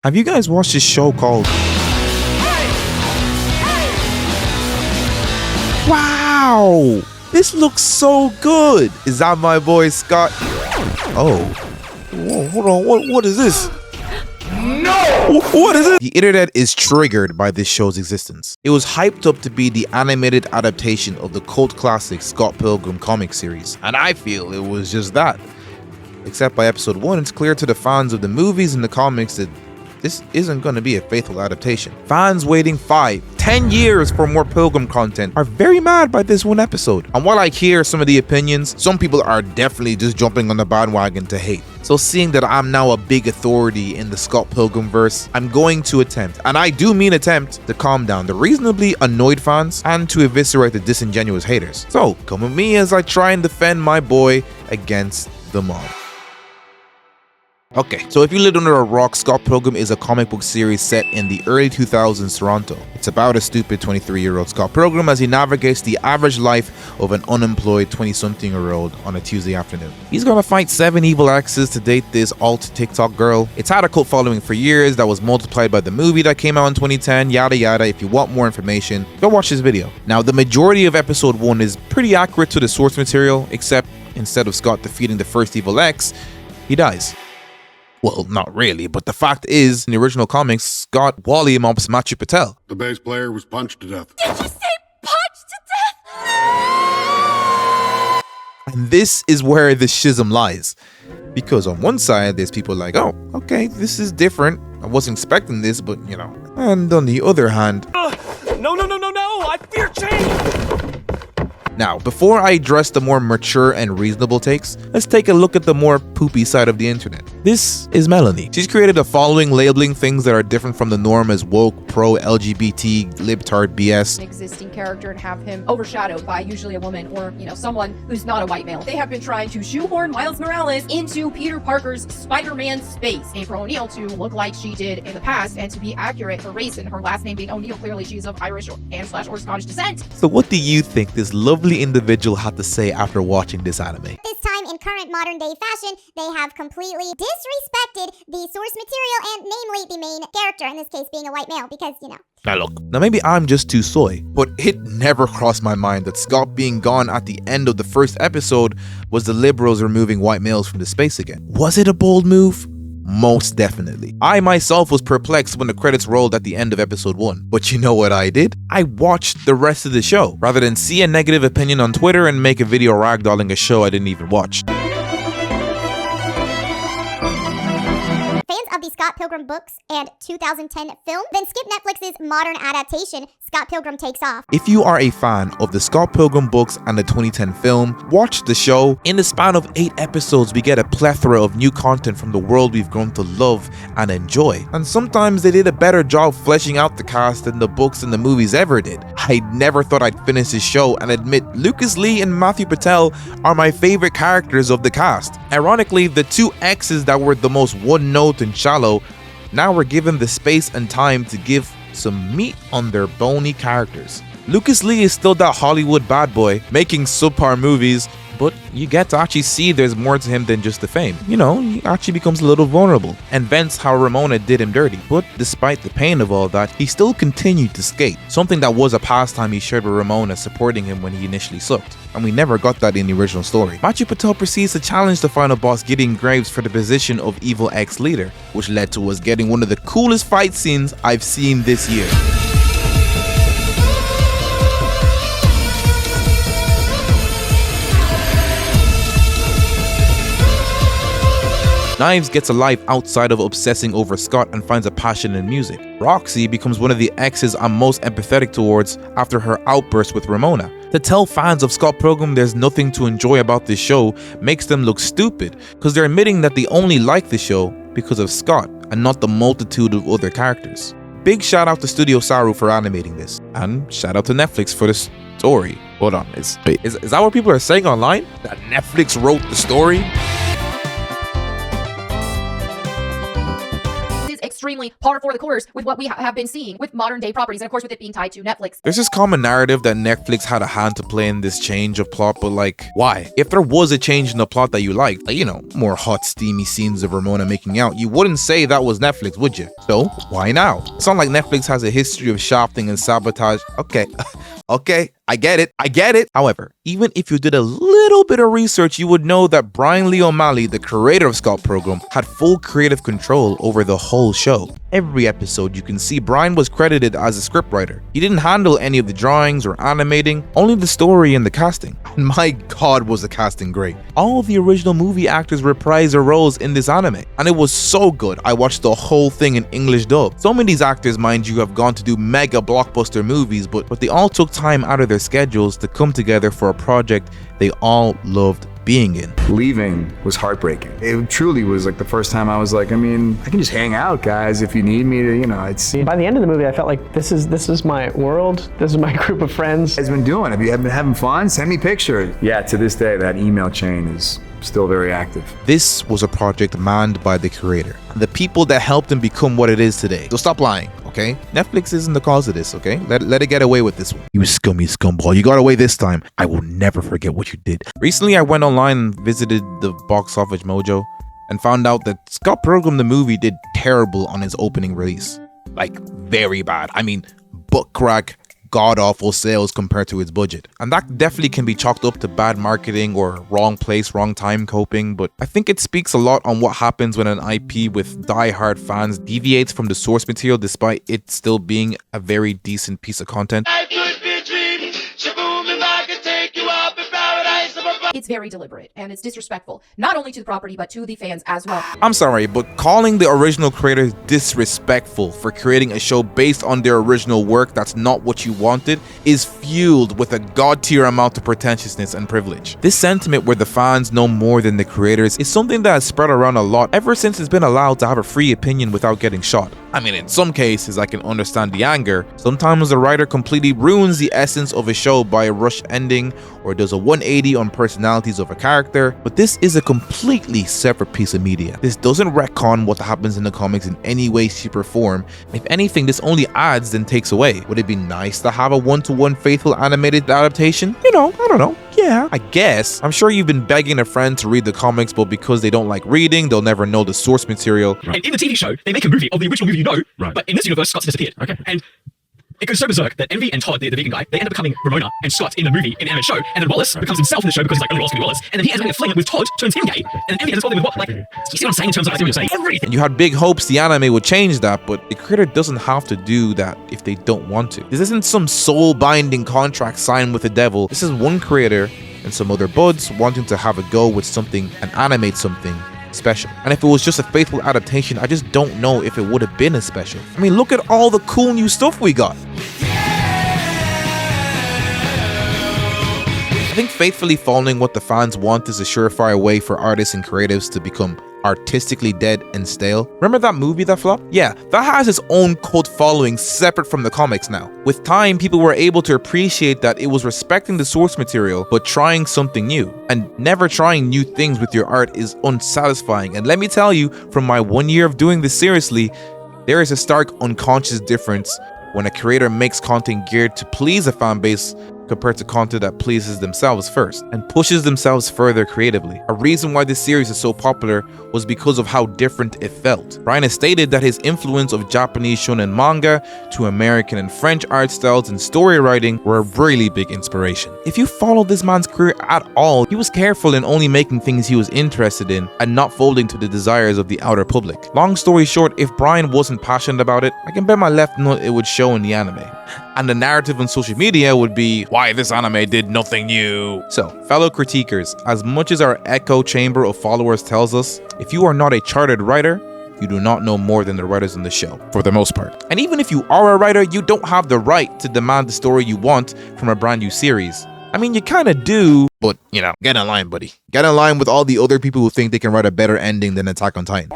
Have you guys watched this show called... Wow! This looks so good! Is that my boy Scott? Oh. Whoa, hold on, what is this? No! What is it? The internet is triggered by this show's existence. It was hyped up to be the animated adaptation of the cult classic Scott Pilgrim comic series, and I feel it was just that. Except by episode 1, it's clear to the fans of the movies and the comics that this isn't going to be a faithful adaptation. Fans waiting 5-10 years for more Pilgrim content are very mad by this one episode. And while I hear some of the opinions, some people are definitely just jumping on the bandwagon to hate. So seeing that I'm now a big authority in the Scott Pilgrim verse, I'm going to attempt, and I do mean attempt, to calm down the reasonably annoyed fans and to eviscerate the disingenuous haters. So come with me as I try and defend my boy against the mob. Okay, so if you lived under a rock, Scott Pilgrim is a comic book series set in the early 2000s Toronto. It's about a stupid 23-year-old Scott Pilgrim as he navigates the average life of an unemployed 20-something-year-old on a Tuesday afternoon. He's gonna fight 7 evil exes to date this alt TikTok girl. It's had a cult following for years that was multiplied by the movie that came out in 2010, yada yada. If you want more information, go watch this video. Now, the majority of episode 1 is pretty accurate to the source material, except instead of Scott defeating the first evil ex, he dies. Well, not really, but the fact is, in the original comics, Scott Wally mobs Matthew Patel. The bass player was punched to death. Did you say punched to death? And this is where the schism lies. Because on one side, there's people like, oh, okay, this is different. I wasn't expecting this, but you know. And on the other hand... No, I fear change! Now, before I address the more mature and reasonable takes, let's take a look at the more poopy side of the internet. This is Melonie. She's created a following labeling things that are different from the norm as woke, pro, LGBT, libtard BS. An existing character and have him overshadowed by usually a woman or, someone who's not a white male. They have been trying to shoehorn Miles Morales into Peter Parker's Spider-Man space. And for O'Neill to look like she did in the past and to be accurate for race and her last name being O'Neill, clearly she's of Irish or Scottish descent. So what do you think this lovely individual had to say after watching this anime? This time, in current modern day fashion, they have completely disrespected the source material and namely the main character, in this case being a white male, because, Now look, now maybe I'm just too soy, but it never crossed my mind that Scott being gone at the end of the first episode was the liberals removing white males from the space again. Was it a bold move? Most definitely. I myself was perplexed when the credits rolled at the end of episode 1. But you know what I did? I watched the rest of the show, rather than see a negative opinion on Twitter and make a video ragdolling a show I didn't even watch. Fans of the Scott Pilgrim books and 2010 film, then skip Netflix's modern adaptation, Scott Pilgrim Takes Off. If you are a fan of the Scott Pilgrim books and the 2010 film, watch the show. In the span of 8 episodes, we get a plethora of new content from the world we've grown to love and enjoy. And sometimes they did a better job fleshing out the cast than the books and the movies ever did. I never thought I'd finish this show and admit Lucas Lee and Matthew Patel are my favorite characters of the cast. Ironically, the 2 exes that were the most one-note and shallow now were given the space and time to give some meat on their bony characters. Lucas Lee is still that Hollywood bad boy making subpar movies, but you get to actually see there's more to him than just the fame. He actually becomes a little vulnerable and vents how Ramona did him dirty. But despite the pain of all that, he still continued to skate, something that was a pastime he shared with Ramona, supporting him when he initially sucked. And we never got that in the original story. Matthew Patel proceeds to challenge the final boss Gideon Graves for the position of evil ex-leader, which led to us getting one of the coolest fight scenes I've seen this year. Knives gets a life outside of obsessing over Scott and finds a passion in music. Roxy becomes one of the exes I'm most empathetic towards after her outburst with Ramona. To tell fans of Scott Pilgrim there's nothing to enjoy about this show makes them look stupid, because they're admitting that they only like the show because of Scott and not the multitude of other characters. Big shout out to Studio Saru for animating this, and shout out to Netflix for the story. Hold on, is that what people are saying online? That Netflix wrote the story? extremely par for the course with what we have been seeing with modern day properties, and of course with it being tied to Netflix. There's this common narrative that Netflix had a hand to play in this change of plot, but like, why? If there was a change in the plot that you liked, like, you know, more hot, steamy scenes of Ramona making out, you wouldn't say that was Netflix, would you? So, why now? It's not like Netflix has a history of shafting and sabotage. Okay, okay, I get it. However, even if you did a little bit of research, you would know that Brian Lee O'Malley, the creator of Scott Pilgrim, had full creative control over the whole show. Every episode, you can see Brian was credited as a scriptwriter. He didn't handle any of the drawings or animating, only the story and the casting. And my god, was the casting great. All of the original movie actors reprised their roles in this anime, and it was so good. I watched the whole thing in English dub. Some of these actors, mind you, have gone to do mega blockbuster movies, but they all took time out of their schedules to come together for a project they all loved being in. Leaving was heartbreaking. It truly was like the first time I was like, I mean, I can just hang out, guys, if you need me to, you know, it's... By the end of the movie, I felt like this is my world. This is my group of friends. Has been doing? Have you been having fun? Send me pictures. Yeah, to this day, that email chain is still very active. This was a project manned by the creator, the people that helped him become what it is today. So stop lying, okay? Netflix isn't the cause of this, okay? Let it get away with this one. You scummy scumball, you got away this time. I will never forget what you did. Recently, I went online and visited the Box Office Mojo and found out that Scott Pilgrim the movie did terrible on his opening release. Like, very bad. I mean, butt crack, god-awful sales compared to its budget. And that definitely can be chalked up to bad marketing or wrong place, wrong time coping, but I think it speaks a lot on what happens when an IP with die-hard fans deviates from the source material despite it still being a very decent piece of content. It's very deliberate and it's disrespectful, not only to the property but to the fans as well. I'm sorry, but calling the original creators disrespectful for creating a show based on their original work that's not what you wanted is fueled with a god-tier amount of pretentiousness and privilege. This sentiment where the fans know more than the creators is something that has spread around a lot ever since it's been allowed to have a free opinion without getting shot. I mean, in some cases, I can understand the anger. Sometimes the writer completely ruins the essence of a show by a rushed ending or does a 180 on personalities of a character, but this is a completely separate piece of media. This doesn't retcon what happens in the comics in any way, shape, or form. If anything, this only adds than takes away. Would it be nice to have a one-to-one faithful animated adaptation? You know, I don't know. Yeah, I guess. I'm sure you've been begging a friend to read the comics, but because they don't like reading, they'll never know the source material. Right. And in the TV show, they make a movie of the original movie you know, right. But in this universe, Scott's disappeared. Okay. And it goes so berserk that Envy and Todd, the vegan guy, they end up becoming Ramona and Scott in the movie, in the animated show, and then Wallace becomes himself in the show because he's like, only Wallace can be Wallace, and then he ends up getting a fling with Todd, turns him gay, and then Envy ends up falling with what? Like, you see what I'm saying in terms of, I see what you're saying? Everything. And you had big hopes the anime would change that, but the creator doesn't have to do that if they don't want to. This isn't some soul-binding contract signed with the devil. This is one creator and some other buds wanting to have a go with something and animate something special. And if it was just a faithful adaptation, I just don't know if it would have been as special. I mean, look at all the cool new stuff we got. I think faithfully following what the fans want is a surefire way for artists and creatives to become artistically dead and stale. Remember that movie that flopped? Yeah, that has its own cult following separate from the comics now. With time, people were able to appreciate that it was respecting the source material but trying something new. And never trying new things with your art is unsatisfying. And let me tell you, from my 1 year of doing this seriously, there is a stark unconscious difference when a creator makes content geared to please a fan base compared to content that pleases themselves first and pushes themselves further creatively. A reason why this series is so popular was because of how different it felt. Brian has stated that his influence of Japanese shonen manga to American and French art styles and story writing were a really big inspiration. If you follow this man's career at all, he was careful in only making things he was interested in and not folding to the desires of the outer public. Long story short, if Brian wasn't passionate about it, I can bet my left nut it would show in the anime. And the narrative on social media would be, why this anime did nothing new. So, fellow critiquers, as much as our echo chamber of followers tells us, if you are not a chartered writer, you do not know more than the writers on the show, for the most part. And even if you are a writer, you don't have the right to demand the story you want from a brand new series. I mean, you kind of do, but, you know, get in line, buddy. Get in line with all the other people who think they can write a better ending than Attack on Titan.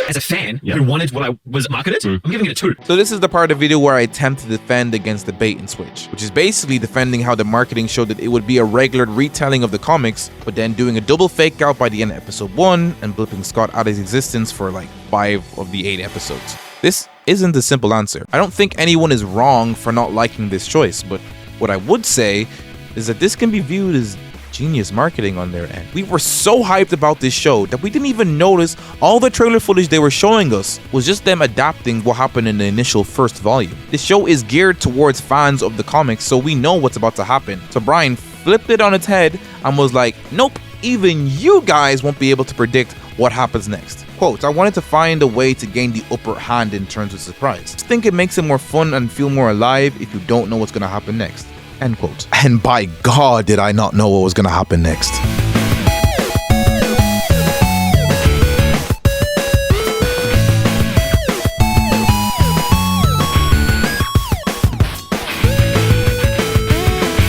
as a fan who wanted what I was marketed, I'm giving it a 2. So this is the part of the video where I attempt to defend against the bait and switch, which is basically defending how the marketing showed that it would be a regular retelling of the comics, but then doing a double fake out by the end of episode 1 and blipping Scott out of his existence for like 5 of the 8 episodes. This isn't a simple answer. I don't think anyone is wrong for not liking this choice, but what I would say is that this can be viewed as genius marketing on their end. We were so hyped about this show that we didn't even notice all the trailer footage they were showing us was just them adapting what happened in the initial first volume. This show is geared towards fans of the comics, so we know what's about to happen. So Brian flipped it on its head and was like, nope, even you guys won't be able to predict what happens next. Quote, I wanted to find a way to gain the upper hand in terms of surprise. I think it makes it more fun and feel more alive if you don't know what's going to happen next. End quote. And by God did I not know what was going to happen next.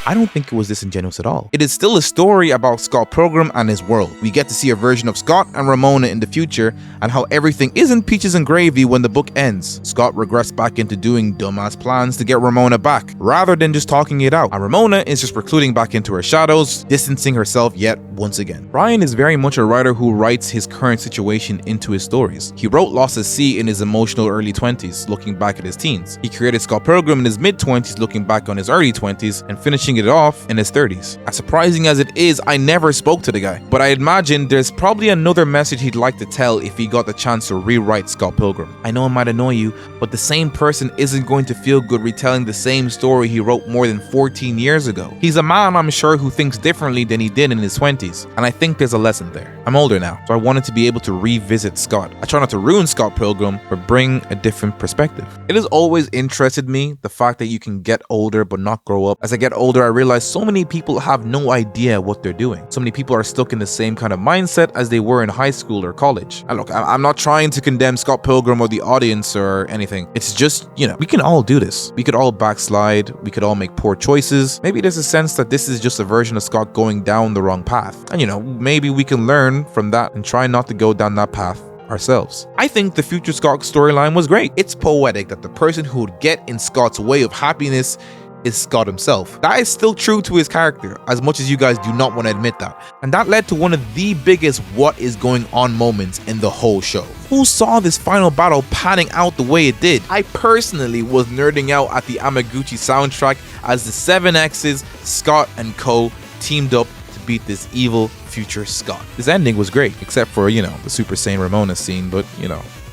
I don't think it was disingenuous at all. It is still a story about Scott Pilgrim and his world. We get to see a version of Scott and Ramona in the future and how everything isn't peaches and gravy when the book ends. Scott regressed back into doing dumbass plans to get Ramona back, rather than just talking it out. And Ramona is just recluding back into her shadows, distancing herself yet once again. Brian is very much a writer who writes his current situation into his stories. He wrote Lost at Sea in his emotional early 20s, looking back at his teens. He created Scott Pilgrim in his mid-20s, looking back on his early 20s, and finishing it off in his 30s. As surprising as it is, I never spoke to the guy, but I imagine there's probably another message he'd like to tell if he got the chance to rewrite Scott Pilgrim. I know it might annoy you, but the same person isn't going to feel good retelling the same story he wrote more than 14 years ago. He's a man, I'm sure, who thinks differently than he did in his 20s, and I think there's a lesson there. I'm older now, so I wanted to be able to revisit Scott. I try not to ruin Scott Pilgrim, but bring a different perspective. It has always interested me, the fact that you can get older but not grow up. As I get older, I realize so many people have no idea what they're doing. So many people are stuck in the same kind of mindset as they were in high school or college. And look, I'm not trying to condemn Scott Pilgrim or the audience or anything. It's just, we can all do this. We could all backslide. We could all make poor choices. Maybe there's a sense that this is just a version of Scott going down the wrong path. And maybe we can learn from that and try not to go down that path ourselves. I think the future Scott storyline was great. It's poetic that the person who would get in Scott's way of happiness is Scott himself. That is still true to his character, as much as you guys do not want to admit that. And that led to one of the biggest what is going on moments in the whole show. Who saw this final battle panning out the way it did? I personally was nerding out at the Amaguchi soundtrack as the 7X's, Scott and co teamed up to beat this evil future Scott. This ending was great, except for, the Super Saiyan Ramona scene, but,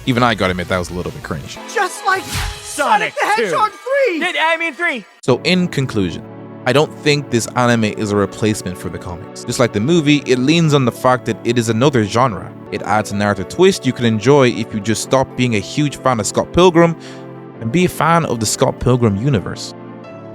even I gotta admit that was a little bit cringe. Just like Sonic the Hedgehog 3! I mean 3! So in conclusion, I don't think this anime is a replacement for the comics. Just like the movie, it leans on the fact that it is another genre. It adds a narrative twist you can enjoy if you just stop being a huge fan of Scott Pilgrim and be a fan of the Scott Pilgrim universe.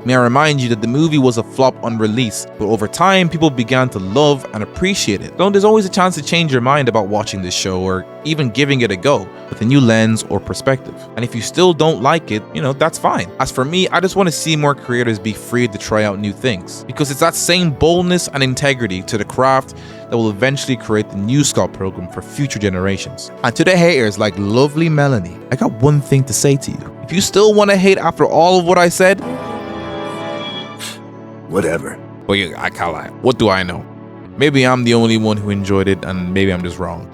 May I remind you that the movie was a flop on release, but over time people began to love and appreciate it. So there's always a chance to change your mind about watching this show or even giving it a go with a new lens or perspective. And if you still don't like it, that's fine. As for me, I just want to see more creators be free to try out new things, because it's that same boldness and integrity to the craft that will eventually create the new Scott Pilgrim for future generations. And to the haters like lovely Melonie, I got one thing to say to you. If you still want to hate after all of what I said, Whatever. well, yeah, I can't lie. What do I know? Maybe I'm the only one who enjoyed it, and maybe I'm just wrong.